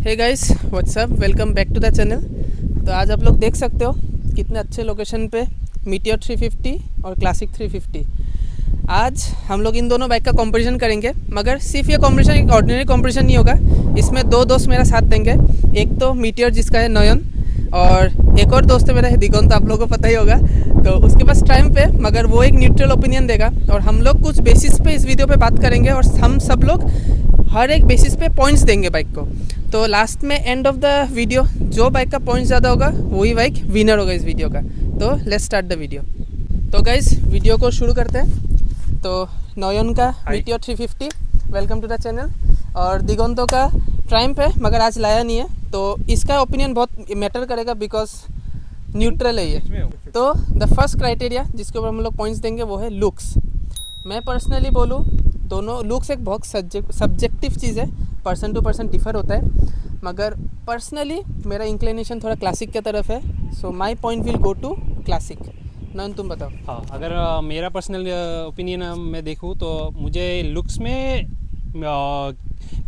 Hey guys what's up, welcome back to the channel. तो आज आप लोग देख सकते हो कितने अच्छे लोकेशन पे मीटियोर 350 और क्लासिक 350। आज हम लोग इन दोनों बाइक का कंपैरिजन करेंगे, मगर सिर्फ ये कंपैरिजन एक ऑर्डिनरी कंपैरिजन नहीं होगा। इसमें दो दोस्त मेरा साथ देंगे। एक तो मीटियोर जिसका है नयन, और एक और दोस्त है मेरा है दिगंत, आप लोगों को पता ही होगा। तो उसके पास टाइम पे, मगर वो एक न्यूट्रल ओपिनियन देगा और हम लोग कुछ बेसिस पे इस वीडियो पे बात करेंगे और हम सब लोग हर एक बेसिस पे पॉइंट्स देंगे बाइक को। तो लास्ट में एंड ऑफ द वीडियो जो बाइक का पॉइंट ज़्यादा होगा वही बाइक विनर होगा इस वीडियो का। तो लेट्स स्टार्ट द वीडियो। तो गाइस वीडियो को शुरू करते हैं। तो नयन का Meteor 350, welcome to the channel. और दिगंतो का ट्रायम्फ है मगर आज लाया नहीं है, तो इसका ओपिनियन बहुत मैटर करेगा बिकॉज न्यूट्रल है ये। तो द फर्स्ट क्राइटेरिया जिसके ऊपर हम लोग पॉइंट्स देंगे वो है लुक्स। मैं पर्सनली बोलूँ, दोनों लुक्स एक बहुत सब्जेक्टिव चीज़ है, पर्सन टू पर्सन डिफ़र होता है, मगर पर्सनली मेरा इंक्लिनेशन थोड़ा क्लासिक की तरफ है। So my point will go to classic. Nayan तुम बताओ। हाँ, अगर मेरा पर्सनल ओपिनियन मैं देखूँ तो मुझे लुक्स में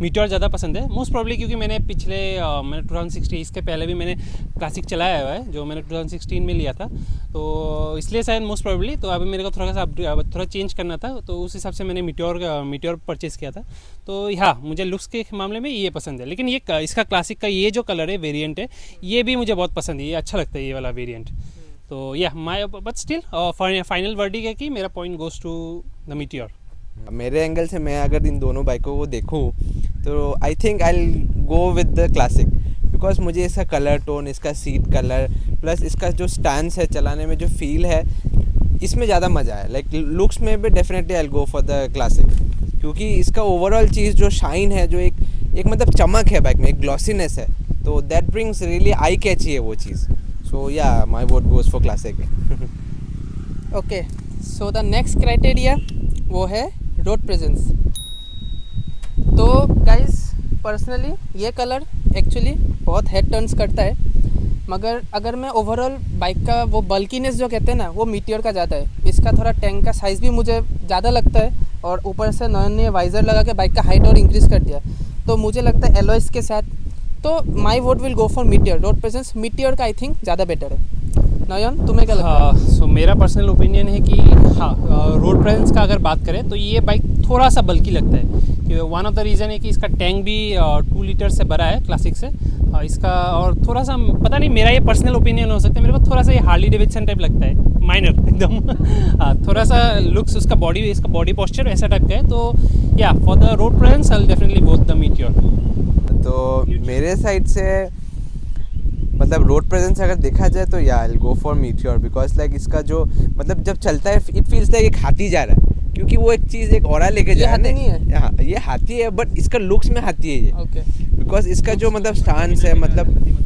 मीटियोर ज़्यादा पसंद है, मोस्ट प्रॉब्ली क्योंकि मैंने मैंने 2016 इसके पहले भी मैंने क्लासिक चलाया हुआ है जो मैंने 2016 में लिया था, तो इसलिए शायद मोस्ट प्रॉब्ली। तो अभी मेरे को थोड़ा चेंज करना था, तो उस हिसाब से मैंने मीटियोर परचेज़ किया था। तो हाँ, मुझे लुक्स के मामले में ये पसंद है। लेकिन ये इसका क्लासिक का ये जो कलर है, वेरिएंट है, ये भी मुझे बहुत पसंद है, ये अच्छा लगता है ये वाला वेरिएंट। तो या my but still final verdict है कि मेरा point goes to the Meteor. मेरे एंगल से मैं अगर इन दोनों बाइकों को देखूं तो I think I go with the classic, because मुझे इसका कलर टोन, इसका सीट कलर प्लस इसका जो स्टैंड है, चलाने में जो फील है, इसमें ज़्यादा मज़ा है। लाइक लुक्स में भी definitely I go for the classic, क्योंकि इसका ओवरऑल चीज़ जो शाइन है, जो एक मतलब चमक है बाइक में, एक ग्लॉसीनेस है, तो दैट ब्रिंग्स रियली आई कैची है वो चीज़। सो या माई vote goes for classic. Okay, so the next criteria वो है रोड प्रेजेंस। तो गाइस पर्सनली ये कलर एक्चुअली बहुत हेड टर्न्स करता है, मगर अगर मैं ओवरऑल बाइक का वो बल्कीनेस जो कहते हैं ना, वो मीटियोर का ज़्यादा है। इसका थोड़ा टैंक का साइज़ भी मुझे ज़्यादा लगता है, और ऊपर से नयन ने वाइज़र लगा के बाइक का हाइट और इंक्रीज़ कर दिया, तो मुझे लगता है एलॉयस के साथ तो माई vote will go for meteor. Road presence meteor का आई थिंक ज़्यादा बेटर है। नयन तुम्हें क्या लगता है? सो मेरा पर्सनल ओपिनियन है कि हाँ, रोड प्रेजेंस का अगर बात करें तो ये बाइक थोड़ा सा बल्की लगता है। कि वन ऑफ द रीज़न है कि इसका टैंक भी 2 लीटर से बड़ा है क्लासिक से। इसका और थोड़ा सा पता नहीं, मेरा ये पर्सनल ओपिनियन हो सकता है, मेरे को थोड़ा सा ये हार्ली डेविडसन टाइप लगता है, माइनर एकदम। थोड़ा सा लुक्स इसका बॉडी पोस्चर ऐसा टाइप का है। तो या for the road presence I will definitely go the meteor. तो मेरे साइड से मतलब रोड प्रेजेंस अगर देखा जाए तो या I go for meteor, because like इसका जो मतलब जब चलता है इट फील्स लाइक एक हाथी जा रहा है, क्योंकि वो एक चीज़ एक ऑरा लेके जा रहा है। हाँ, ये हाथी है, बट इसका लुक्स में हाथी है ये। ओके, बिकॉज इसका जो मतलब स्टांस है, मतलब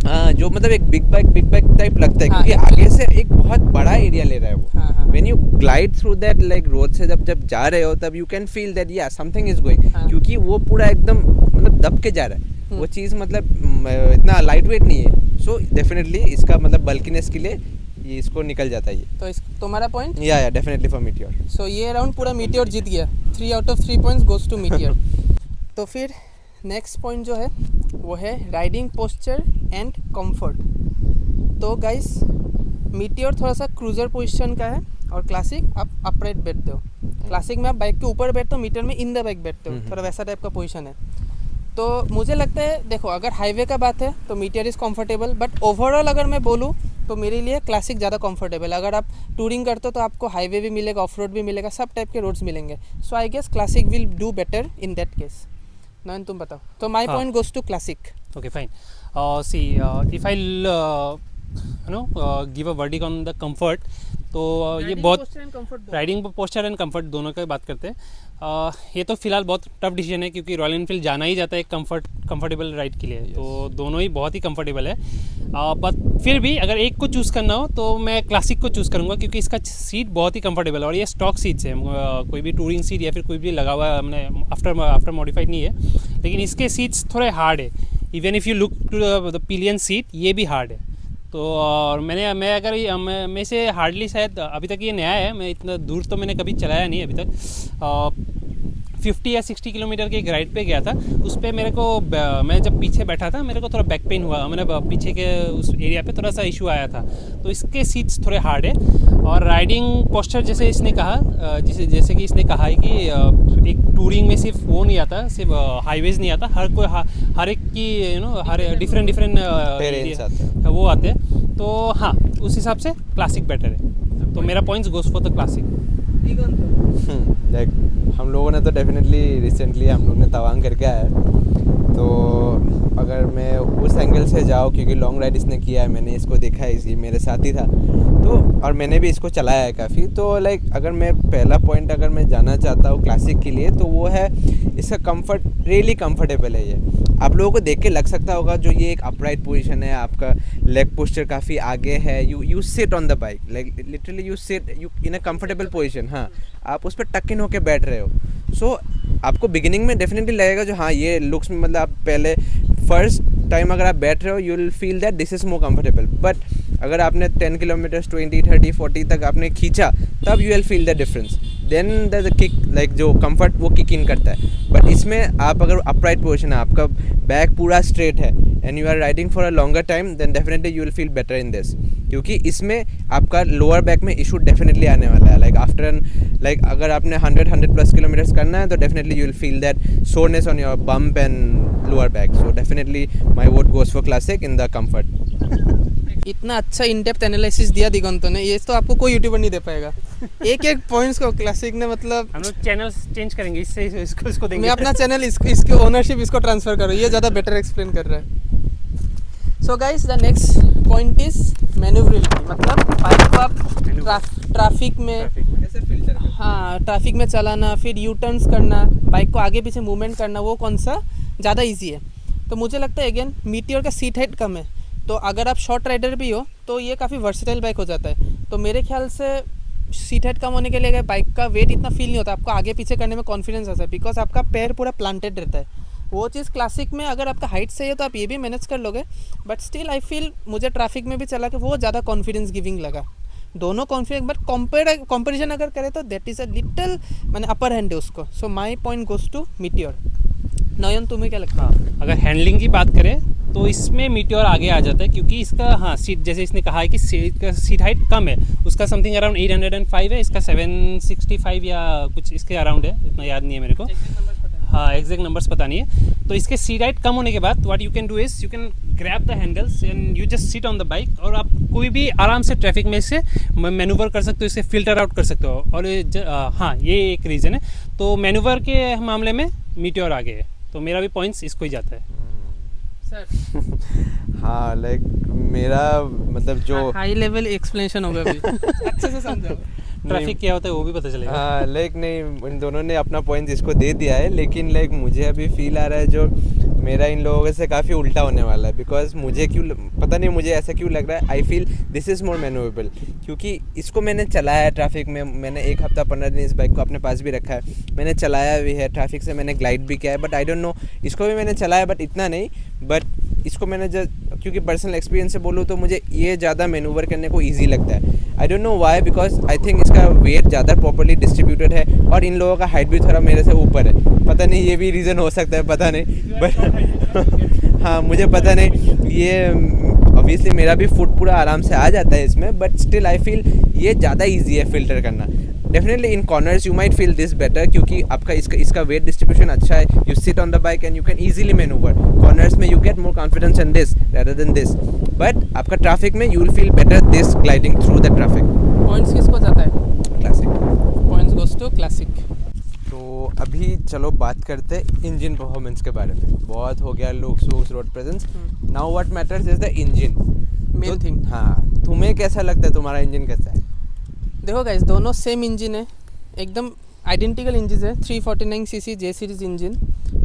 हाँ, जो मतलब एक बिग बाइक टाइप लगता है, हाँ, क्योंकि आगे से एक बहुत बड़ा एरिया ले रहा है वो। हाँ, when you glide through that like road से जब जा रहे हो, तब यू कैन फील दैट या समथिंग इज गोइंग, क्योंकि वो पूरा एकदम मतलब दब के जा रहा है वो चीज़, मतलब इतना लाइट वेट नहीं है। सो डेफिनेटली इसका मतलब बल्कीनेस के लिए ये इसको निकल जाता है ये। तो तुम्हारा पॉइंट? या डेफिनेटली फॉर मीटियोर। सो ये राउंड पूरा मीटियोर जीत गया, 3 out of 3 points goes to Meteor. तो फिर नेक्स्ट पॉइंट जो है वो है राइडिंग पोस्चर एंड कंफर्ट। तो गाइस मीटियोर थोड़ा सा क्रूजर पोजीशन का है, और क्लासिक आप अपराइट बैठते हो। क्लासिक में आप बाइक के ऊपर बैठते हो, मीटियोर में इन द बाइक बैठते हो, थोड़ा वैसा टाइप का पोजीशन है। तो मुझे लगता है, देखो अगर हाईवे का बात है तो meteor is comfortable, but overall अगर मैं बोलूँ तो मेरे लिए क्लासिक ज़्यादा कंफर्टेबल। अगर आप टूरिंग करते हो तो आपको हाईवे भी मिलेगा, ऑफ रोड भी मिलेगा, सब टाइप के रोड्स मिलेंगे। So I guess Classic will do better in that case. Nayan तुम बताओ। तो my point goes to Classic. Okay, fine. See, if I'll give a verdict on the comfort, तो ये बहुत राइडिंग पोस्चर एंड कंफर्ट दोनों का बात करते हैं। ये तो फिलहाल बहुत टफ डिसीजन है, क्योंकि रॉयल एनफील्ड जाना ही जाता है कंफर्टेबल राइड के लिए। तो दोनों ही बहुत ही कंफर्टेबल है, बट फिर भी अगर एक को चूज़ करना हो तो मैं क्लासिक को चूज़ करूँगा, क्योंकि इसका सीट बहुत ही कंफर्टेबल है और ये स्टॉक सीट्स है। कोई भी टूरिंग सीट या फिर कोई भी लगा हुआ हमने आफ्टर मॉडिफाइड नहीं है, लेकिन इसके सीट्स थोड़े हार्ड है। Even if you look to the pillion seat, ये भी हार्ड है। तो और मैं से हार्डली शायद अभी तक ये नया है, मैं इतना दूर तो मैंने कभी चलाया नहीं अभी तक। 50 या 60 किलोमीटर के एक राइड पे गया था। उस पर मेरे को मैं जब पीछे बैठा था मेरे को थोड़ा बैक पेन हुआ, मैंने पीछे के उस एरिया पे थोड़ा सा इशू आया था। तो इसके सीट्स थोड़े हार्ड है और राइडिंग पोस्चर जैसे इसने कहा जैसे कि इसने कहा है कि एक टूरिंग में सिर्फ वो नहीं आता, सिर्फ हाईवेज नहीं आता, हर एक की हर डिफरेंट Terrains आते हैं। वो आते हैं। तो हाँ, उस हिसाब से क्लासिक बेटर है। तो मेरा points goes for the classic. Like हम लोगों ने तो डेफिनेटली रिसेंटली हम लोग ने तवांग करके आया है। तो अगर मैं उस एंगल से जाऊँ, क्योंकि लॉन्ग राइड इसने किया है, मैंने इसको देखा है, इसी मेरे साथ ही था तो, और मैंने भी इसको चलाया है काफ़ी। तो लाइक अगर मैं पहला पॉइंट अगर मैं जाना चाहता हूँ क्लासिक के लिए, तो वो है इसका कंफर्ट। रियली कंफर्टेबल है ये। आप लोगों को देख के लग सकता होगा जो ये एक अपराइट पोजीशन है, आपका लेग पोस्चर काफ़ी आगे है, you sit on the bike, like literally you sit you in a comfortable position. हाँ, आप उस पर टक इन होके बैठ रहे हो। सो आपको बिगिनिंग में डेफिनेटली लगेगा जो हाँ ये लुक्स में, मतलब आप पहले फर्स्ट टाइम अगर आप बैठ रहे हो you will feel that this is more comfortable. But अगर आपने 10 किलोमीटर्स 20, 30, 40 तक आपने खींचा, तब you will feel the difference. Then the kick, like जो कंफर्ट वो किक इन करता है। बट इसमें आप अगर अपराइट पोजीशन है, आपका बैक पूरा स्ट्रेट है and you are riding for a longer time, then definitely you will feel better in this. क्योंकि इसमें आपका लोअर बैक में इशू डेफिनेटली आने वाला है। लाइक आफ्टर लाइक अगर आपने 100+ किलोमीटर्स करना है तो definitely you will feel that soreness on your bump and lower back. So definitely my vote goes for classic in the comfort. इतना अच्छा इन डेप्थ एनालिसिस दिया दिगंतो ने, ये तो आपको कोई यूट्यूबर नहीं दे पाएगा। एक एक पॉइंट्स को क्लासिक ने, मतलब हम लोग चैनल चेंज करेंगे, इससे इसको देंगे। मैं अपना चैनल इसकी ओनरशिप इसको ट्रांसफ़र करूँ, ये ज़्यादा बेटर एक्सप्लेन कर रहा है। So guys, the next point is manoeuvrability. मतलब बाइक को आप ट्रैफिक में कैसे फिल्टर हाँ ट्रैफिक में चलाना, फिर यू टर्न्स करना, बाइक को आगे पीछे मूवमेंट करना, वो कौन सा ज़्यादा इजी है। तो मुझे लगता है अगेन मीटियोर का सीट हाइट कम है, तो अगर आप शॉर्ट राइडर भी हो तो ये काफ़ी वर्सेटाइल बाइक हो जाता है। तो मेरे ख्याल से सीट हाइट कम होने के लिए बाइक का वेट इतना फील नहीं होता, आपको आगे पीछे करने में कॉन्फिडेंस आता है, बिकॉज आपका पैर पूरा प्लांटेड रहता है। वो चीज़ क्लासिक में अगर आपका हाइट सही है तो आप ये भी मैनेज कर लोगे, बट स्टिल आई फील मुझे ट्रैफिक में भी चला के वो ज़्यादा कॉन्फिडेंस गिविंग लगा। दोनों कॉन्फिडेंस, बट कंपेरिजन अगर करें तो दैट इज़ अ लिटल मैंने अपर हैंड है उसको। So my point goes to Meteor. Nayan, तुम्हें क्या लगता है? अगर हैंडलिंग की बात करें तो इसमें मीटियोर आगे आ जाता है, क्योंकि इसका हाँ सीट, जैसे इसने कहा है कि सीट हाइट कम है, उसका समथिंग अराउंड 805 है, इसका 765 या कुछ इसके अराउंड है, इतना याद नहीं है मेरे को। हाँ, एग्जैक्ट नंबर्स पता नहीं है। तो इसके सीट हाइट कम होने के बाद what you can do is you can grab the handles and you just sit on the bike, और आप कोई भी आराम से ट्रैफिक में से मैनूवर कर सकते हो, इसे फिल्टर आउट कर सकते हो। और हाँ, ये एक रीज़न है। तो मैनूवर के मामले में मीटियोर आगे है, तो मेरा भी पॉइंट्स इसको ही जाता है। हाँ, लाइक मेरा मतलब जो हाई लेवल एक्सप्लेनेशन होगा अभी। अच्छे से समझाओ। ट्रैफिक क्या होता है वो भी पता चलेगा। हाँ, लाइक नहीं, इन दोनों ने अपना पॉइंट इसको दे दिया है, लेकिन लाइक मुझे अभी फील आ रहा है जो मेरा इन लोगों से काफ़ी उल्टा होने वाला है। बिकॉज मुझे क्यों पता नहीं, मुझे ऐसा क्यों लग रहा है, I feel this is more manoeuvrable. क्योंकि इसको मैंने चलाया है ट्रैफिक में, मैंने 1 हफ्ता 15 दिन इस बाइक को अपने पास भी रखा है, मैंने चलाया भी है ट्रैफिक से, मैंने ग्लाइड भी किया है। बट आई डोंट नो, इसको भी मैंने चलाया बट इतना नहीं। बट इसको मैंने क्योंकि पर्सनल एक्सपीरियंस से बोलूँ तो मुझे ये ज़्यादा मैनूवर करने को ईजी लगता है। I don't know why, because I think इसका वेट ज़्यादा प्रॉपर्ली डिस्ट्रीब्यूटेड है, और इन लोगों का हाइट भी थोड़ा मेरे से ऊपर है। पता नहीं, ये भी रीज़न हो सकता है, पता नहीं, बट हाँ मुझे पता नहीं। ये ऑब्वियसली मेरा भी फुट पूरा आराम से आ जाता है इसमें, बट स्टिल आई फील ये ज़्यादा ईजी है फिल्टर करना। Definitely in corners you might feel this better, क्योंकि आपका इसका वेट डिस्ट्रीब्यूशन अच्छा है। You sit on the bike and you can easily manoeuvre. Corners में you get more confidence in this rather than this, but आपका traffic में you will feel better this gliding through the traffic. Points किसको जाता है? Classic. Points goes to Classic. तो अभी चलो बात करते हैं इंजन परफॉर्मेंस के बारे में। बहुत हो गया लुक्स वुक्स road presence, now what matters is the engine, main thing. हाँ, तुम्हें कैसा लगता है, तुम्हारा इंजन कैसा है? देखो गाइस, दोनों सेम इंजन है, एकदम आइडेंटिकल इंजन है। 349 cc J series engine,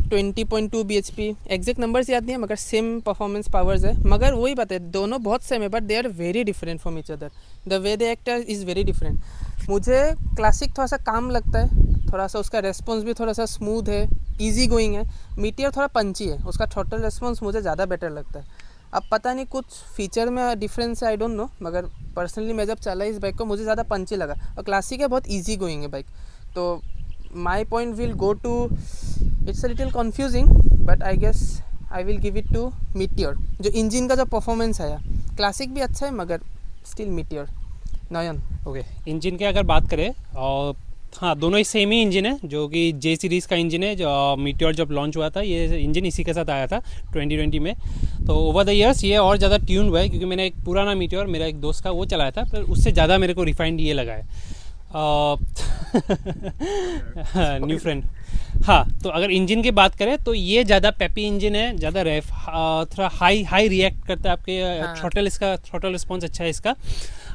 20.2 bhp, exact numbers याद नहीं है, मगर सेम परफॉर्मेंस पावर्स है। मगर वही बात है, दोनों बहुत सेम है, but they are very different from each other. The way they act is very different. मुझे क्लासिक थोड़ा सा काम लगता है, थोड़ा सा उसका रेस्पॉन्स भी थोड़ा सा स्मूथ है, इजी गोइंग है। मीटियर थोड़ा पंची है, उसका थ्रॉटल रेस्पॉन्स मुझे ज़्यादा बेटर लगता है। अब पता नहीं कुछ फीचर में डिफरेंस है, आई डोंट नो, मगर पर्सनली मैं जब चला इस बाइक को मुझे ज़्यादा पंची लगा। और क्लासिक है, बहुत इजी गोइंग है बाइक। तो my point will go to, it's a little confusing but I guess I will give it to Meteor. जो इंजन का जो परफॉर्मेंस आया, क्लासिक भी अच्छा है मगर स्टिल Meteor. नयन. ओके, इंजन की अगर बात करें और हाँ, दोनों ही सेम ही इंजन है, जो कि जे सीरीज़ का इंजन है. जो मीटियोर जब लॉन्च हुआ था ये इंजन इसी के साथ आया था 2020 में. तो ओवर द ईयर्स ये और ज़्यादा ट्यून हुआ है, क्योंकि मैंने एक पुराना मीटियोर मेरा एक दोस्त का वो चलाया था, पर उससे ज़्यादा मेरे को रिफाइंड ये लगा है. New friend. हाँ, तो अगर इंजन की बात करें तो ये ज़्यादा पेपी इंजन है, ज़्यादा रेफ, थोड़ा हाई रिएक्ट करता है आपके. थ्रॉटल रिस्पॉन्स अच्छा है इसका.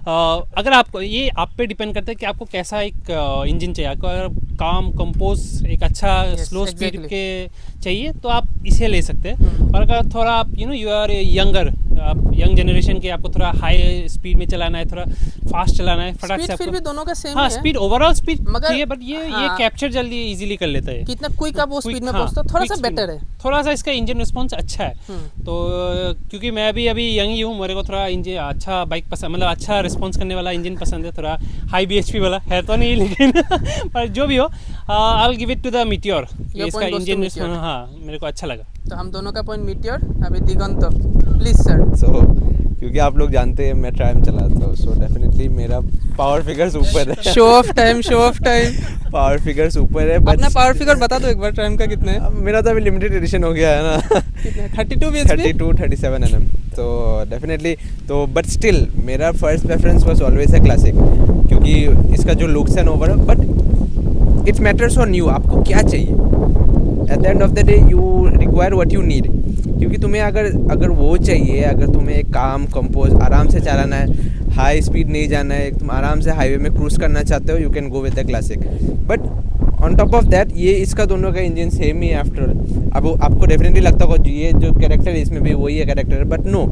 अगर आपको ये आप पे डिपेंड करता है कि आपको कैसा एक इंजन चाहिए. आपको अगर काम कंपोज एक अच्छा स्लो स्पीड के चाहिए तो आप इसे ले सकते हैं. और अगर थोड़ा आप यू आर यंगर, आप यंग जनरेशन के, आपको थोड़ा हाई स्पीड में चलाना है, थोड़ा फास्ट चलाना है, फटाक से आपको. फिर भी दोनों का सेम हाँ, है. स्पीड ओवरऑल स्पीड मगर चाहिए, बट ये कैप्चर जल्दी इजीली कर लेता है. कितना क्विक आप वो स्पीड में पहुंचते हो, थोड़ा सा बेटर है. थोड़ा सा इसका इंजन रिस्पॉन्स अच्छा है. तो क्योंकि मैं अभी यंग ही हूँ, मेरे को थोड़ा इंजन अच्छा बाइक पसंद, मतलब अच्छा रिस्पॉन्स करने वाला इंजन पसंद है. थोड़ा हाई BHP वाला है तो नहीं, लेकिन पर जो भी हो, I will give it to the Meteor. इसका इंजन रिस्पॉन्स हाँ मेरे को अच्छा लगा. तो हम दोनों का पॉइंट मीटियोर. अभी दिगंत, प्लीज सर. सो क्योंकि आप लोग जानते हैं मैं ट्रायम्फ चलाता हूँ, सो डेफिनेटली मेरा पावर फिगर्स ऊपर है. Show off time. Power figures ऊपर है. अपना पावर फिगर बता दो एक बार, ट्रायम्फ का कितना है? मेरा तो अभी लिमिटेड एडिशन हो गया है ना. कितना? 32 bhp, 37 Nm. तो डेफिनेटली तो बट स्टिल मेरा फर्स्ट प्रेफरेंस वाज ऑलवेज है क्लासिक, क्योंकि इसका जो looks and overall, but it's matters on you, आपको क्या चाहिए. At the end of the day you require what you need. क्योंकि तुम्हें अगर वो चाहिए, अगर तुम्हें एक काम कंपोज आराम से चलाना है, हाई स्पीड नहीं जाना है, तुम आराम से हाईवे में क्रूज करना चाहते हो, you can go with the classic. But on top of that ये इसका दोनों का इंजन सेम ही है आफ्टर ऑल. अब आपको डेफिनेटली लगता होगा ये जो कैरेक्टर है इसमें भी वही है कैरेक्टर है, बट नो,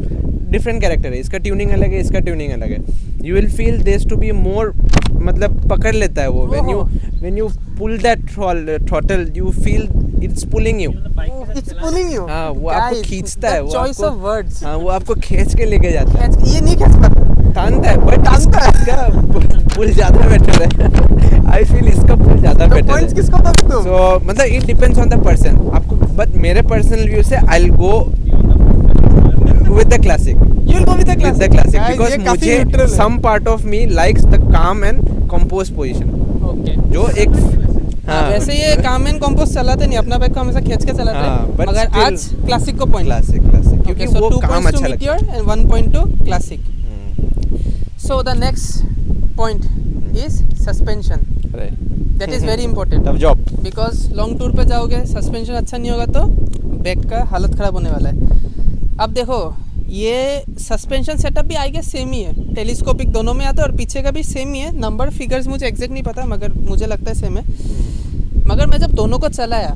डिफरेंट कैरेक्टर है. इसका ट्यूनिंग अलग है, इसका ट्यूनिंग अलग है. You will feel this to be more, मतलब पकड़ लेता है वो. When you pull that throttle you feel it's pulling you. हाँ, वो आपको खींचता है. वो चॉइस ऑफ वर्ड्स. हाँ, वो आपको खींच के लेके जाता है. ये नहीं खींच पाता, टानता है, बट इसका पुल ज़्यादा बेटर है. आई फील इसका पुल ज़्यादा बेटर है. पॉइंट्स किसको दोगे तुम? सो मतलब it depends on the person. आपको बट मेरे पर्सनल व्यू से I will go with the classic. You will go with the classic. Because मुझे some part of me likes the calm and composed position. Okay. जो एक हाँ, वैसे ये काम एंड कंपोज चलाते नहीं, अपना बाइक को हमेशा खींच के चलाते हैं, मगर आज क्लासिक को पॉइंट. क्लासिक क्योंकि वो काम अच्छा लगता है. and 1 point to classic. So the next point is suspension. That is very important. Tough job. Because long tour पे जाओगे, सस्पेंशन अच्छा नहीं होगा तो बैक का हालत ख़राब होने वाला है. अब देखो, ये सस्पेंशन सेटअप भी आई गेस सेम ही है, टेलीस्कोपिक दोनों में आता है और पीछे का भी सेम ही है. नंबर फिगर्स मुझे एग्जैक्ट नहीं पता, मगर मुझे लगता है सेम है. मगर मैं जब दोनों को चलाया,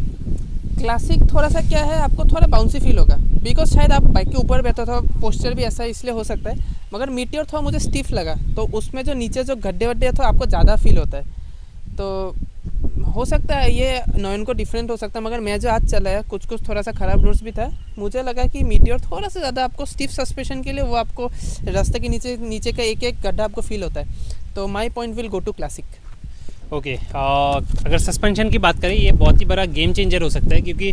क्लासिक थोड़ा सा क्या है, आपको थोड़ा बाउंसी फील होगा, बिकॉज शायद आप बाइक के ऊपर बैठा था, पोस्चर भी ऐसा इसलिए हो सकता है. मगर मीटियोर थोड़ा मुझे स्टिफ लगा, तो उसमें जो नीचे जो गड्ढे वड्ढे तो आपको ज़्यादा फील होता है. तो हो सकता है ये नॉयन को डिफरेंट हो सकता है, मगर मैं जो आज चलाया कुछ थोड़ा सा ख़राब रोड्स भी था. मुझे लगा कि मीटियोर थोड़ा सा ज़्यादा आपको स्टिफ सस्पेंशन के लिए, वो आपको रास्ते के नीचे का एक गड्ढा आपको फील होता है. तो my point will go to classic. Okay, अगर सस्पेंशन की बात करें, ये बहुत ही बड़ा गेम चेंजर हो सकता है, क्योंकि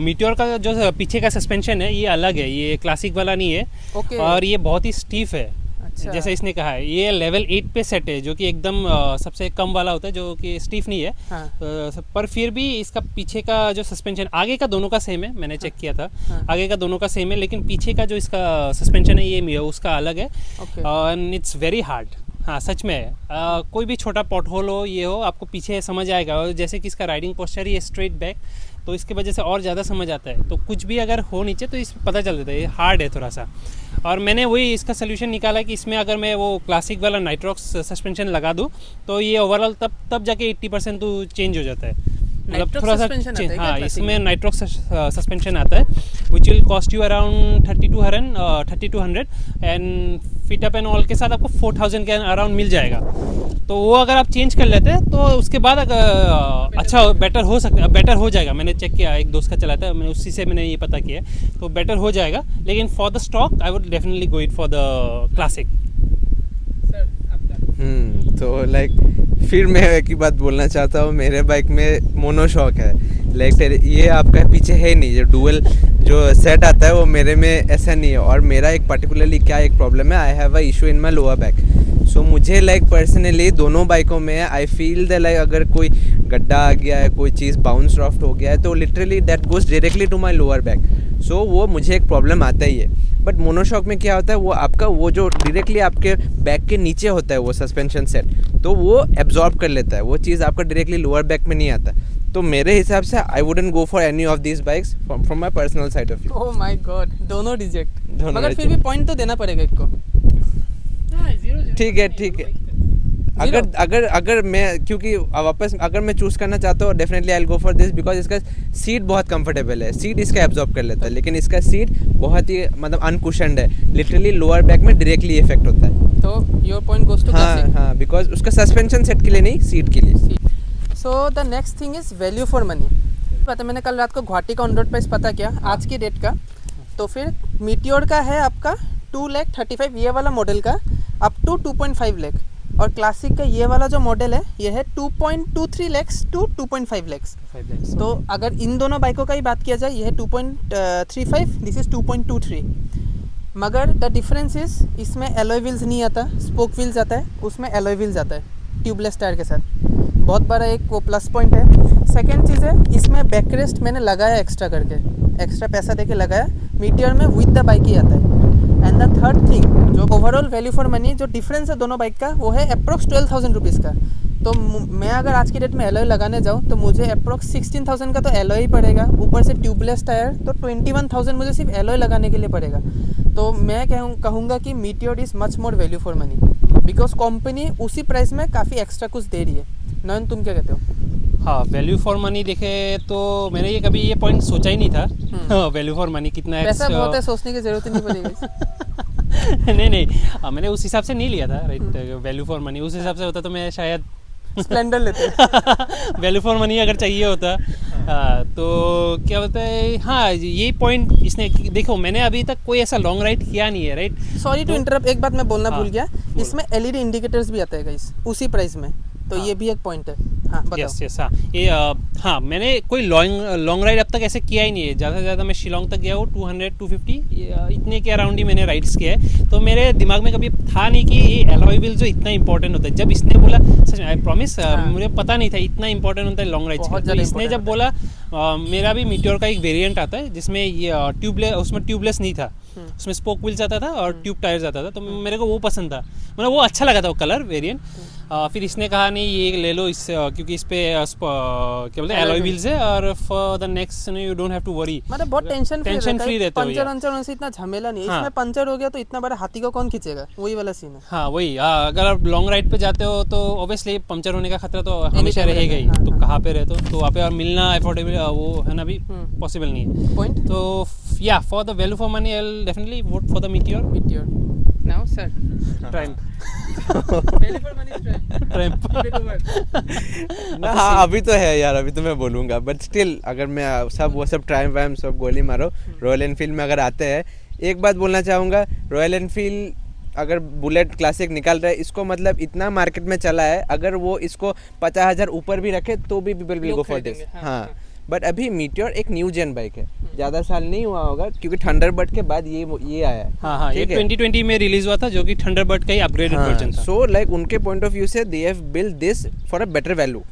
मीटियोर का जो पीछे का सस्पेंशन है ये अलग है, ये क्लासिक वाला नहीं है. Okay. और ये बहुत ही स्टीफ है. अच्छा. जैसे इसने कहा है, ये लेवल 8 पे सेट है, जो कि एकदम सबसे कम वाला होता है, जो कि स्टीफ नहीं है. हाँ. पर फिर भी इसका पीछे का जो सस्पेंशन, आगे का दोनों का सेम है, मैंने चेक किया था. हाँ. आगे का दोनों का सेम है, लेकिन पीछे का जो इसका सस्पेंशन है ये उसका अलग है. And it's very hard. हाँ, सच में है. कोई भी छोटा पॉट होल हो, ये हो, आपको पीछे समझ आएगा. और जैसे कि इसका राइडिंग पोस्चर ही है स्ट्रेट बैक, तो इसकी वजह से और ज़्यादा समझ आता है. तो कुछ भी अगर हो नीचे तो इस पता चल जाता है ये हार्ड है थोड़ा सा. और मैंने वही इसका सोल्यूशन निकाला कि इसमें अगर मैं वो क्लासिक वाला नाइट्रॉक्स सस्पेंशन लगा दूँ तो ये ओवरऑल तब जाके 80% तो चेंज हो जाता है. मतलब थोड़ा सा हाँ, इसमें नाइट्रॉक्स सस्पेंशन आता है, which will cost you around 3200 and fit up and all के साथ आपको 4000 के अराउंड मिल जाएगा. तो वो अगर आप चेंज कर लेते हैं तो उसके बाद अच्छा बेटर हो सकता है, बेटर हो जाएगा. मैंने चेक किया, एक दोस्त का चला था, मैंने उसी से मैंने ये पता किया, तो बेटर हो जाएगा. लेकिन for the stock I would definitely go it for the classic. तो लाइक फिर मैं एक ही बात बोलना चाहता हूँ, मेरे बाइक में मोनोशॉक है। लाइक ये आपका पीछे है नहीं, जो डुअल जो सेट आता है वो मेरे में ऐसा नहीं है। और मेरा एक पर्टिकुलरली क्या एक प्रॉब्लम है, I have a issue in my lower back. So मुझे लाइक पर्सनली दोनों बाइकों में आई फील द लाइक अगर कोई गड्ढा आ गया है, कोई चीज़ बाउंस ऑफ हो गया है, तो literally that goes directly to my lower back. So वो मुझे एक प्रॉब्लम आता ही है। बट मोनोशॉक में क्या होता है, वो आपका वो जो डायरेक्टली आपके बैक के नीचे होता है वो सस्पेंशन सेट, तो वो एब्जॉर्ब कर लेता है, वो चीज़ आपका डायरेक्टली लोअर बैक में नहीं आता। तो मेरे हिसाब से I wouldn't go for any of this bikes from my personal side of view. Oh my God, दोनों रिजेक्ट। दोनों मगर फिर reject। भी पॉइंट तो देना पड़ेगा एक को। ठीक है। अगर मैं, क्योंकि वापस अगर मैं चूज़ करना चाहता हूँ, definitely I will go for this because इसका सीट बहुत कंफर्टेबल है, सीट इसका एब्जॉर्ब कर लेता है, लेकिन इसका सीट बहुत ही मतलब अनकुशन्ड है, लिटरली लोअर बैक में डायरेक्टली इफेक्ट होता है। तो योर पॉइंट गोज टू हाँ, बिकॉज उसका सस्पेंशन सेट के लिए नहीं, सीट के लिए। So the next thing is value for money. पता, मैंने कल रात को गुवाहाटी का ऑन रोड प्राइस पता किया आज की डेट का, तो फिर मीटियोर का है आपका 2,35,000 ये वाला मॉडल का अप टू 2.5 लाख, और क्लासिक का ये वाला जो मॉडल है ये है 2.23 लाख टू 2.5 लाख। तो अगर इन दोनों बाइकों का ही बात किया जाए, ये है 2.35, दिस इज़ 2.23। मगर द डिफरेंस इज इसमें एलॉय व्हील्स नहीं आता, स्पोक व्हील्स आता है, उसमें एलॉय व्हील्स आता है ट्यूबलेस टायर के साथ। बहुत बड़ा एक वो प्लस पॉइंट है। सेकेंड चीज़ है, इसमें बैकरेस्ट मैंने लगाया एक्स्ट्रा करके, एक्स्ट्रा पैसा देके लगाया, मीटियर में विद द बाइक ही आता है। एंड द थर्ड थिंग, जो ओवरऑल वैल्यू फॉर मनी जो डिफरेंस है दोनों बाइक का, वो है अप्रोक्स 12,000 रुपीज़ का। तो मैं अगर आज की डेट में एलॉय लगाने जाऊँ तो मुझे अप्रोक्स 16,000 का तो एलॉय ही पड़ेगा, ऊपर से ट्यूबलेस टायर, तो 21,000 मुझे सिर्फ एलॉय लगाने के लिए पड़ेगा। तो मैं कहूँगा कि meteor is much more value for money, because company उसी प्राइस में काफ़ी एक्स्ट्रा कुछ दे रही है। नयन, तुम क्या कहते हो? हाँ, वैल्यू फॉर मनी देखे तो मैंने ये कभी ये पॉइंट सोचा ही नहीं था। वैल्यू फॉर मनी कितना है, पैसा बहुत है, सोचने की जरूरत ही नहीं पड़ेगी। नहीं, मैंने उस हिसाब से नहीं लिया था, राइट। वैल्यू फॉर मनी उस हिसाब से होता तो मैं शायद स्प्लेंडर लेते। वैल्यू फॉर मनी अगर चाहिए होता तो क्या होता है। हाँ, ये पॉइंट इसने, देखो मैंने अभी तक कोई ऐसा लॉन्ग राइड किया नहीं है, राइट। सॉरी टू इंटरप्ट, एक बात मैं बोलना भूल गया, बोलो। इसमें एलईडी इंडिकेटर्स भी आता है गाइस उसी प्राइस में, तो ये भी एक पॉइंट है। हाँ बताओ। यस, हाँ ये हाँ, मैंने कोई लॉन्ग राइड अब तक ऐसे किया ही नहीं है। ज़्यादा से ज़्यादा मैं शिलोंग तक गया हूँ, 200-250 इतने के अराउंड ही मैंने राइड्स किया है। तो मेरे दिमाग में कभी था नहीं कि ये एलॉय व्हील जो इतना इंपॉर्टेंट होता है। जब इसने बोला, सच में आई प्रॉमिस, मुझे पता नहीं था इतना इंपॉर्टेंट होता है लॉन्ग राइड्स का। तो इसने जब बोला, मेरा भी मीटियोर का एक वेरिएंट आता है जिसमें ये उसमें ट्यूबलेस नहीं था, उसमें स्पोक व्हील्स आता था और ट्यूब टायर्स आता था, तो मेरे को वो पसंद था, मतलब वो अच्छा लगा था वो कलर वेरिएंट। फिर इसने कहा नहीं ये ले लो, इस क्योंकि इस पे क्या बोलते हैं एलॉय व्हील्स है, और for the next you don't have to worry, मतलब बहुत टेंशन फ्री रहते हो। पंचर इतना झमेला नहीं है। इसमें पंचर हो गया तो इतना बड़ा हाथी को कौन खींचेगा, वही वाला सीन है। हाँ वही, अगर आप लॉन्ग राइड पे जाते हो तो ऑब्वियसली पंचर होने का खतरा तो हमेशा रहेगा ही। तो कहाँ पे रहते हो, तो वहाँ पे और मिलना अफोर्डेबल वो है ना, भी पॉसिबल नहीं है पॉइंट। तो या for the value for money I will definitely vote for the meteor. Now sir, Triumph. Value for money Triumph. ना हाँ, अभी तो है यार, अभी तो मैं बोलूँगा, बट स्टिल अगर मैं वो सब ट्रायम्फ वायम्फ सब गोली मारो, रॉयल एनफील्ड में अगर आते हैं, एक बात बोलना चाहूँगा, रॉयल एनफील्ड अगर बुलेट क्लासिक निकाल रहा है, इसको मतलब इतना मार्केट में चला है, अगर वो इसको 50,000 ऊपर भी रखे तो भी people will go for this. हाँ, बट अभी मीटियोर एक न्यू जेन बाइक है, ज़्यादा साल नहीं हुआ होगा, क्योंकि थंडरबर्ड के बाद ये आया है। हाँ, ये 2020 में रिलीज हुआ था, जो कि थंडरबर्ड का ही अपग्रेडेड वर्जन था। सो लाइक उनके पॉइंट ऑफ व्यू से they have build this for a better value,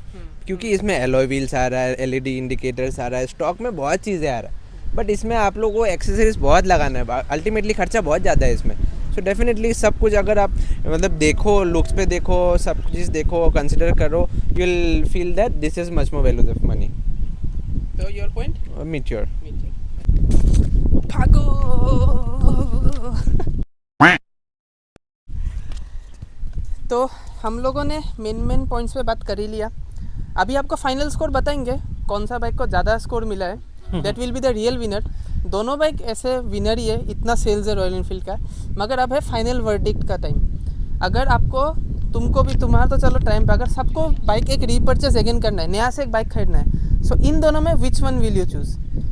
क्योंकि इसमें एलॉय व्हील्स आ रहा है, एलईडी इंडिकेटर्स आ रहा है, स्टॉक में बहुत चीज़ें आ रहा है, बट इसमें आप लोगों को एक्सेसरीज बहुत लगाना है, अल्टीमेटली खर्चा बहुत ज़्यादा है इसमें। सो डेफिनेटली सब कुछ अगर आप मतलब देखो, लुक्स पे देखो, सब चीज़ देखो, कंसिडर करो, you will feel that this is much more value of money. तो योर पॉइंट? मीटियोर। भागो। तो हम लोगों ने मेन पॉइंट्स पे बात कर ही लिया। अभी आपको फाइनल स्कोर बताएंगे कौन सा बाइक को ज़्यादा स्कोर मिला है, that will be the real winner. दोनों बाइक ऐसे विनर ही है, इतना सेल्स है रॉयल एनफील्ड का, मगर अब है फाइनल वर्डिक्ट का टाइम। अगर आपको, तुमको भी, तुम्हारा तो चलो टाइम पे, अगर सबको बाइक एक रीपर्चेस अगेन करना है, नया से एक बाइक खरीदना है, सो इन दोनों में which one will you choose?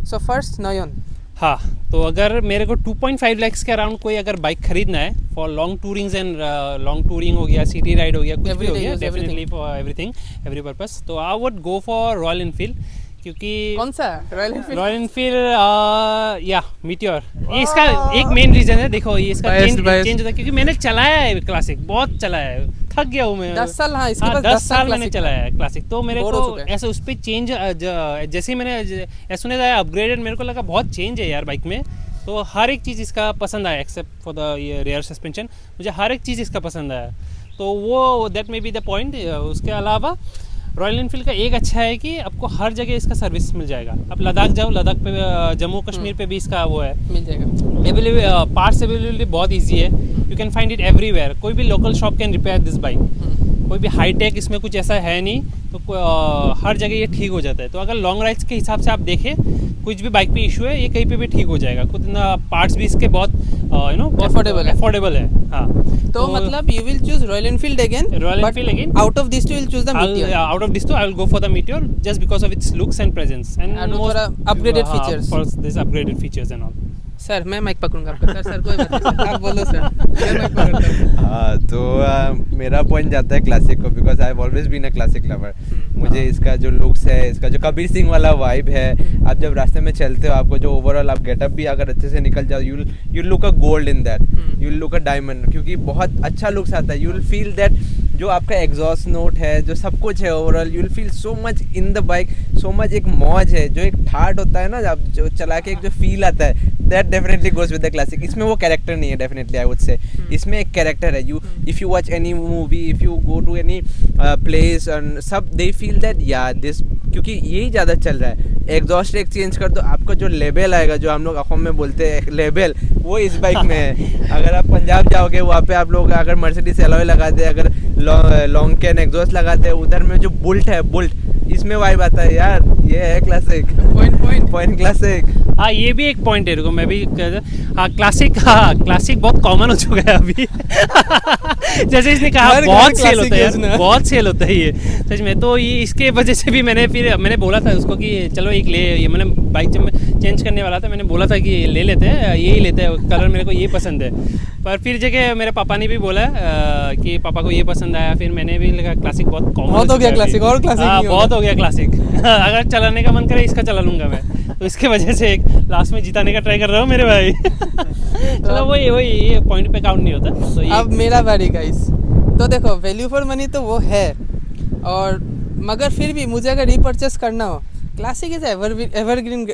So first Nayan. हाँ, तो अगर मेरे को 2.5 lakhs के अराउंड कोई अगर बाइक खरीदना है for long tourings and long touring हो गया, सिटी राइड हो गया, कुछ भी हो Everyday गया, use, definitely for everything, every purpose, तो I would go for Royal Enfield, क्योंकि कौन सा रॉयल एनफील्ड? रॉयल इनफील्ड या मीटियोर, ये इसका एक मेन रीजन है। देखो ये इसका Biased, biased. चेंज होता है क्योंकि मैंने चलाया है क्लासिक, बहुत चलाया है, थक गया हूँ मैं। 10 साल, हाँ, इसके हाँ, पास 10 साल मैंने classic चलाया है क्लासिक, तो मेरे Bore हो को चुका है। ऐसा उस पर चेंज, जैसे ही मैंने as soon as I upgraded, मेरे को लगा बहुत चेंज है यार बाइक में, तो हर एक चीज़ इसका पसंद आया एक्सेप्ट फॉर द ये रेयर सस्पेंशन, मुझे हर एक चीज़ इसका पसंद आया, तो वो that may be the point. उसके अलावा रॉयल इनफील्ड का एक अच्छा है कि आपको हर जगह इसका सर्विस मिल जाएगा। आप लद्दाख जाओ, लद्दाख पे, जम्मू कश्मीर पे भी इसका वो है, मिल जाएगा। पार्ट्स अवेलेबिलिटी बहुत ईजी है, you can find it everywhere, कोई भी local shop can repair this bike, कोई भी हाईटेक इसमें कुछ ऐसा है नहीं, तो हर जगह ये ठीक हो जाता है। तो अगर लॉन्ग राइड्स के हिसाब से आप देखें, कुछ भी बाइक पे इशू है, ये कहीं पे भी ठीक हो जाएगा, खुद ना पार्ट्स भी इसके बहुत अफोर्डेबल है। हाँ, तो मतलब you will choose Royal Enfield again, Royal Enfield again. Out of this two will choose the Meteor. out of these two, I will go for the Meteor just because of its looks and presence and थोड़ा upgraded features. For this upgraded features and all. Sir मैं mic पकड़ूंगा आपका। Sir कोई बात नहीं, आप बोलो sir, मैं mic पकड़ता हूँ। हाँ, तो मेरा पॉइंट जाता है क्लासिक को, because I have always been a classic lover. मुझे इसका जो लुक्स है, इसका जो कबीर सिंह वाला वाइब है, आप जब रास्ते में चलते हो, आपको जो ओवरऑल आप गेटअप भी अगर अच्छे से निकल जाओ, you look a gold in that, you look a diamond, क्योंकि बहुत अच्छा लुक्स आता है। यू विल फील दैट जो आपका एग्जॉस्ट नोट है, जो सब कुछ है overall, you will feel so much in the bike, so much एक मौज है, जो एक ठाट होता है ना, जब जो चला के एक जो फील आता है, that definitely goes with the classic. इसमें वो कैरेक्टर नहीं है, डेफिनेटली आई वुड से, इसमें एक कैरेक्टर है। You if you watch any movie, if you go to any place, सब दे फील दैट या दिस, क्योंकि यही ज़्यादा चल रहा है। एग्जॉस्ट एक चेंज कर दो, आपका जो लेबल आएगा, जो हम लोग असम में बोलते हैं लेबल, वो इस बाइक में है। अगर आप पंजाब जाओगे, वहाँ पे आप लोग अगर मर्सिडीज एलॉय लगाते हैं, अगर लॉन्ग कैन एग्जॉस्ट लगाते हैं, उधर में जो बुल्ट है, बुल्ट, इसमें वाइब आता है यार, ये है क्लासिक पॉइंट क्लासिक। हाँ, ये भी एक पॉइंट है, रुको मैं भी हाँ क्लासिक बहुत कॉमन हो चुका है अभी जैसे इसने कहा बहुत सेल होता है यार, बहुत सेल होता है ये सच में। तो ये इसके वजह से भी मैंने बोला था उसको कि चलो एक ले, ये मैंने बाइक जब मैं चेंज करने वाला था, मैंने बोला था कि ले लेते हैं, यही लेते हैं, कलर मेरे को ये पसंद है। पर फिर जगह मेरे पापा ने भी बोला कि पापा को ये पसंद आया, फिर मैंने भी लगा क्लासिक बहुत कॉमन हो गया क्लासिक, और क्लासिक नहीं बहुत हो गया क्लासिक अगर चलाने का मन करे, इसका चला लूंगा मैं, तो इसके वजह से लास्ट में जिताने का ट्राई कर रहा हूँ मेरे भाई चलो वही ये पॉइंट पे काउंट नहीं होता। तो अब मेरा बारी गाइस। तो देखो वैल्यू फॉर मनी तो वो है, और मगर फिर भी मुझे अगर रीपर्चेस करना हो, classic is evergreen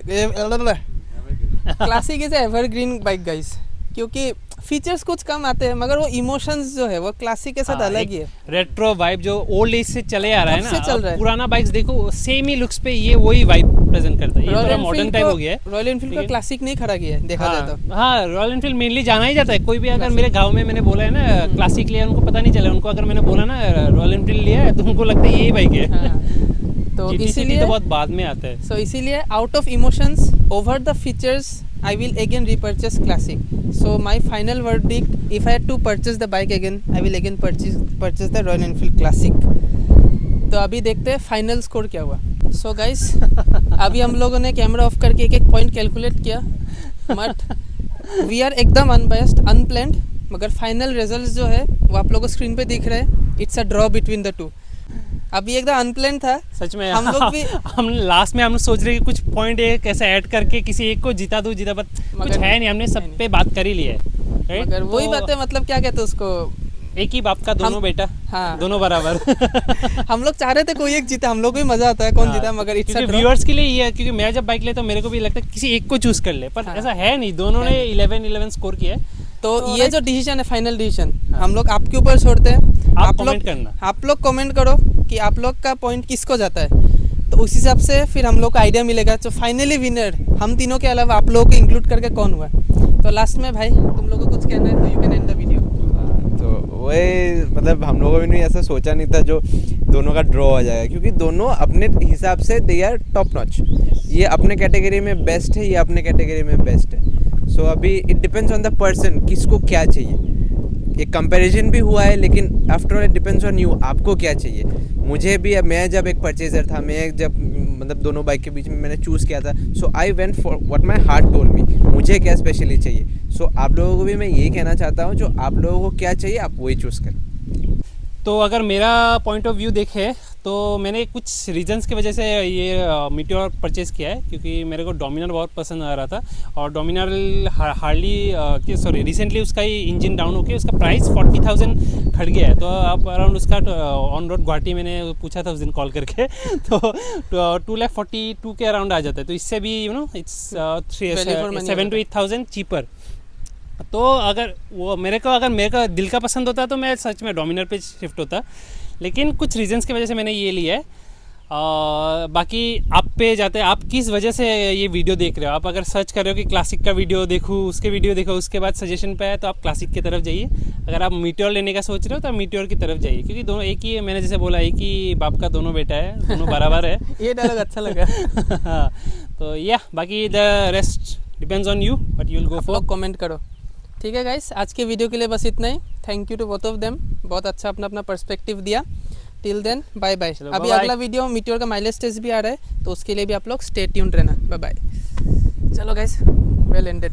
classic is evergreen bike guys, क्योंकि फीचर्स कुछ कम आते हैं, मगर वो इमोशंस जो है वो क्लासिक के साथ अलग ही है। रेट्रो वाइब जो ओल्ड एज से चले आ रहा है ना, चल रहा है। पुराना बाइक्स देखो सेम ही लुक्स पे ये वही वाइब प्रेजेंट करता है। ये थोड़ा मॉडर्न टाइप हो गया है। रॉयल एनफील्ड का क्लासिक नहीं खड़ा किया है देखा जाए तो। हाँ, रॉयल एनफील्ड मेनली जाना ही जाता है। कोई भी अगर मेरे गांव में मैंने बोला है ना क्लासिक लिया, उनको पता नहीं चला। उनको अगर मैंने बोला ना रॉयल एनफील्ड लिया है, तो उनको लगता है यही बाइक है। तो इसीलिए तो बहुत बाद में आता है। सो इसीलिए out of emotions over the features I will again repurchase classic. So my final verdict, if I had to purchase the bike again, I will again purchase the Royal Enfield Classic. तो अभी देखते हैं final score क्या हुआ। So guys, अभी हम लोगों ने कैमरा ऑफ करके एक पॉइंट कैलकुलेट किया, बट वी आर एकदम अनबायस्ड, अनप्लान्ड, मगर फाइनल रिजल्ट जो है वो आप लोगों को स्क्रीन पे दिख रहा है। It's a draw between the two. अभी एकदम अनप्लान था सच में। हम लोग भी हम लास्ट में हम सोच रहे कि कुछ पॉइंट एक ऐसा ऐड करके किसी एक को जिता दूं, बट कुछ है नहीं, हमने सब पे बात कर ही लिया है। मगर वही बात है, मतलब क्या कहते हैं उसको, एक ही बाप का दोनों बेटा। हाँ, दोनों बराबर हम लोग चाह रहे थे कोई एक जीता, हम लोग को भी मजा आता है कौन जीता, मगर इट्स व्यूअर्स के लिए ये है, क्योंकि मैं जब बाइक लेता हूँ मेरे को भी लगता है किसी एक को चूज कर ले, पर ऐसा है नहीं, दोनों ने 11 स्कोर किया है। तो ये जो डिसीजन है, फाइनल डिसीजन हम लोग आपके ऊपर छोड़ते हैं। आप लोग कमेंट करो कि आप लोग का पॉइंट किसको जाता है, तो उस हिसाब से फिर हम लोग को आइडिया मिलेगा। तो फाइनली विनर हम तीनों के अलावा आप लोगों को इंक्लूड करके कौन हुआ। तो लास्ट में भाई तुम लोगों को कुछ कहना है तो you can and the video. तो वही, मतलब हम लोगों ने भी ऐसा सोचा नहीं था जो दोनों का ड्रॉ हो जाएगा, क्योंकि दोनों अपने हिसाब से दे आर टॉप नॉच। ये अपने कैटेगरी में बेस्ट है, ये अपने कैटेगरी में बेस्ट है। सो अभी it depends on the person, किसको क्या चाहिए। एक कंपैरिजन भी हुआ है, लेकिन after all it depends on you, आपको क्या चाहिए। मुझे भी, मैं जब एक परचेजर था, मैं जब मतलब दोनों बाइक के बीच में मैंने चूज़ किया था. So I went for what my heart told me, मुझे क्या स्पेशली चाहिए. सो आप लोगों को भी मैं यही कहना चाहता हूँ, जो आप लोगों को क्या चाहिए आप वही चूज़ करें. तो अगर मेरा पॉइंट ऑफ व्यू देखे तो मैंने कुछ रीजंस की वजह से ये मीटियोर परचेज़ किया है, क्योंकि मेरे को डोमिनार बहुत पसंद आ रहा था. और डोमिनार हार्डली रिसेंटली उसका ही इंजन डाउन होके उसका प्राइस 40,000 खड़ गया है. तो आप अराउंड उसका ऑन रोड गुवाहाटी मैंने पूछा था उस दिन कॉल करके तो 2,42,000 के अराउंड आ जाता है. तो इससे भी इट्स 7 to 8,000 चीपर. तो अगर मेरे को दिल का पसंद होता तो मैं सच में डोमिनार पे शिफ्ट होता, लेकिन कुछ रीजंस की वजह से मैंने ये लिया है. बाकी आप पे जाते हैं, आप किस वजह से ये वीडियो देख रहे हो. आप अगर सर्च कर रहे हो कि क्लासिक का वीडियो देखूँ, उसके वीडियो देखो, उसके बाद सजेशन पे आए तो आप क्लासिक की तरफ जाइए. अगर आप मीटियोर लेने का सोच रहे हो तो आप मीटियोर की तरफ जाइए, क्योंकि दोनों एक ही है. मैंने जैसे बोला एक ही बाप का दोनों बेटा है, दोनों बराबर है. ये डायलॉग अच्छा लगा. हाँ, तो या बाकी the rest depends on you what you will go for. Comment करो. ठीक है गाइस, आज के वीडियो के लिए बस इतना ही. Thank you to both of them, बहुत अच्छा अपना पर्सपेक्टिव दिया. Till then bye bye. अभी bye-bye. अगला वीडियो मीटियोर का माइलेज टेस्ट भी आ रहा है, तो उसके लिए भी आप लोग स्टे ट्यून्ड रहना. Bye bye. चलो गाइस, वेल एंडेड.